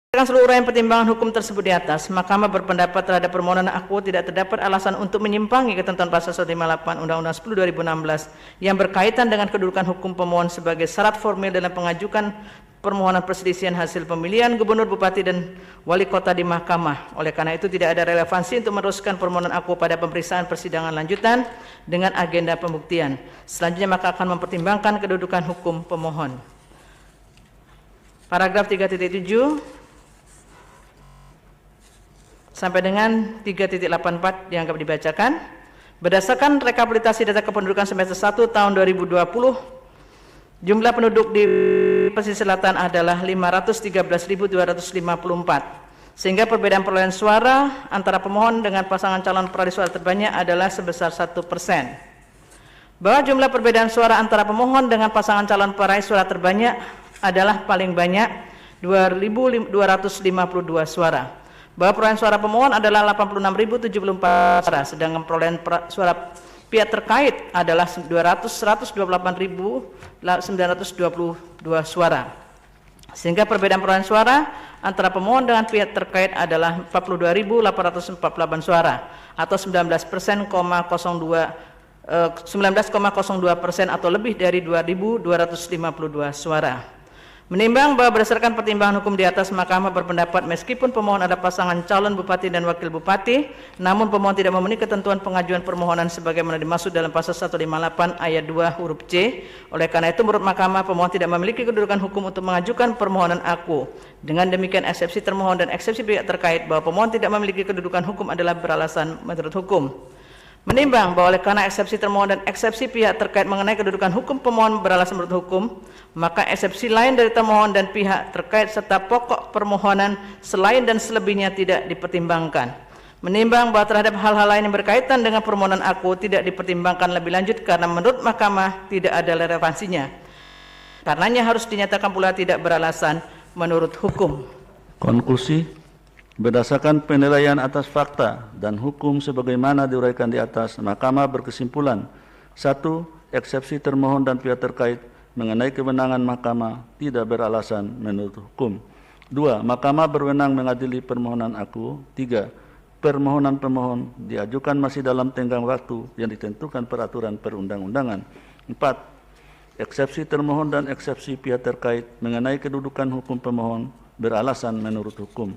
Dengan seluruh uraian pertimbangan hukum tersebut di atas, Mahkamah berpendapat terhadap permohonan aku tidak terdapat alasan untuk menyimpangi ketentuan pasal 158 Undang-Undang 10 2016 yang berkaitan dengan kedudukan hukum pemohon sebagai syarat formil dalam pengajukan permohonan perselisihan hasil pemilihan gubernur, bupati, dan wali kota di Mahkamah. Oleh karena itu tidak ada relevansi untuk meneruskan permohonan aku pada pemeriksaan persidangan lanjutan dengan agenda pembuktian. Selanjutnya maka akan mempertimbangkan kedudukan hukum pemohon. Paragraf 3.7 sampai dengan 3.84 dianggap dibacakan. Berdasarkan rekapitulasi data kependudukan semester 1 tahun 2020, jumlah penduduk di pesisir selatan adalah 513.254, sehingga perbedaan perolehan suara antara pemohon dengan pasangan calon peraih suara terbanyak adalah sebesar 1%. Bahwa jumlah perbedaan suara antara pemohon dengan pasangan calon peraih suara terbanyak adalah paling banyak 2.252 suara. Bahwa perolehan suara pemohon adalah 86.074 suara, sedangkan perolehan suara pihak terkait adalah 128.922 suara. Sehingga perbedaan perolehan suara antara pemohon dengan pihak terkait adalah 42.848 suara atau 19,02% atau lebih dari 2.252 suara. Menimbang bahwa berdasarkan pertimbangan hukum di atas, Mahkamah berpendapat meskipun pemohon ada pasangan calon bupati dan wakil bupati, namun pemohon tidak memenuhi ketentuan pengajuan permohonan sebagaimana dimaksud dalam pasal 158 ayat 2 huruf C. Oleh karena itu menurut Mahkamah, pemohon tidak memiliki kedudukan hukum untuk mengajukan permohonan aku. Dengan demikian eksepsi termohon dan eksepsi pihak terkait bahwa pemohon tidak memiliki kedudukan hukum adalah beralasan menurut hukum. Menimbang bahwa oleh karena eksepsi termohon dan eksepsi pihak terkait mengenai kedudukan hukum pemohon beralasan menurut hukum, maka eksepsi lain dari termohon dan pihak terkait serta pokok permohonan selain dan selebihnya tidak dipertimbangkan. Menimbang bahwa terhadap hal-hal lain yang berkaitan dengan permohonan aku tidak dipertimbangkan lebih lanjut karena menurut Mahkamah tidak ada relevansinya. Karenanya harus dinyatakan pula tidak beralasan menurut hukum. Konklusi. Berdasarkan penilaian atas fakta dan hukum sebagaimana diuraikan di atas, Mahkamah berkesimpulan: 1. Eksepsi termohon dan pihak terkait mengenai kewenangan Mahkamah tidak beralasan menurut hukum. 2. Mahkamah berwenang mengadili permohonan aku. 3. Permohonan pemohon diajukan masih dalam tenggang waktu yang ditentukan peraturan perundang-undangan. 4. Eksepsi termohon dan eksepsi pihak terkait mengenai kedudukan hukum pemohon beralasan menurut hukum.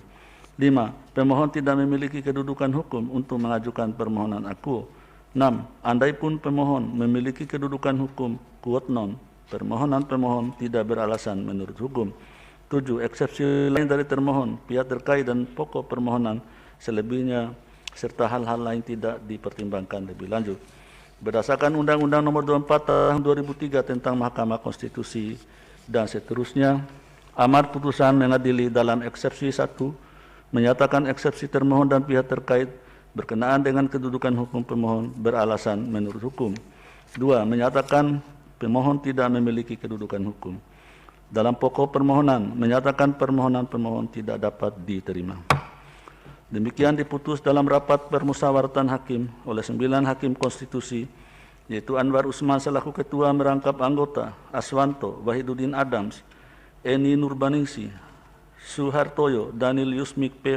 5. Pemohon tidak memiliki kedudukan hukum untuk mengajukan permohonan aku. 6. Andaipun pemohon memiliki kedudukan hukum quod non, permohonan pemohon tidak beralasan menurut hukum. 7. Eksepsi lain dari termohon, pihak terkait dan pokok permohonan selebihnya serta hal-hal lain tidak dipertimbangkan lebih lanjut. Berdasarkan Undang-Undang Nomor 24 Tahun 2003 tentang Mahkamah Konstitusi dan seterusnya, amar putusan mengadili dalam eksepsi 1 menyatakan eksepsi termohon dan pihak terkait berkenaan dengan kedudukan hukum pemohon beralasan menurut hukum. 2. Menyatakan pemohon tidak memiliki kedudukan hukum. Dalam pokok permohonan, menyatakan permohonan pemohon tidak dapat diterima. Demikian diputus dalam rapat permusyawaratan hakim oleh 9 hakim konstitusi, yaitu Anwar Usman selaku ketua merangkap anggota, Aswanto, Wahiduddin Adams, Eni Nurbaningsi, Suhartoyo, Daniel Yusmik P.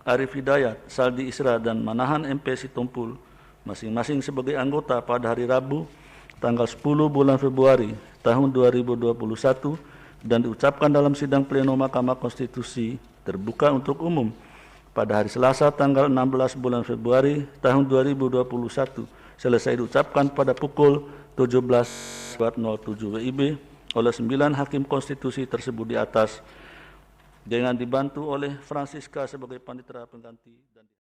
Arif Hidayat, Saldi Isra, dan Manahan MP Sitompul, masing-masing sebagai anggota pada hari Rabu, tanggal 10 bulan Februari tahun 2021, dan diucapkan dalam sidang pleno Mahkamah Konstitusi terbuka untuk umum pada hari Selasa, tanggal 16 bulan Februari tahun 2021, selesai diucapkan pada pukul 17.07 WIB oleh 9 hakim konstitusi tersebut di atas, dengan dibantu oleh Francisca sebagai panitera pengganti.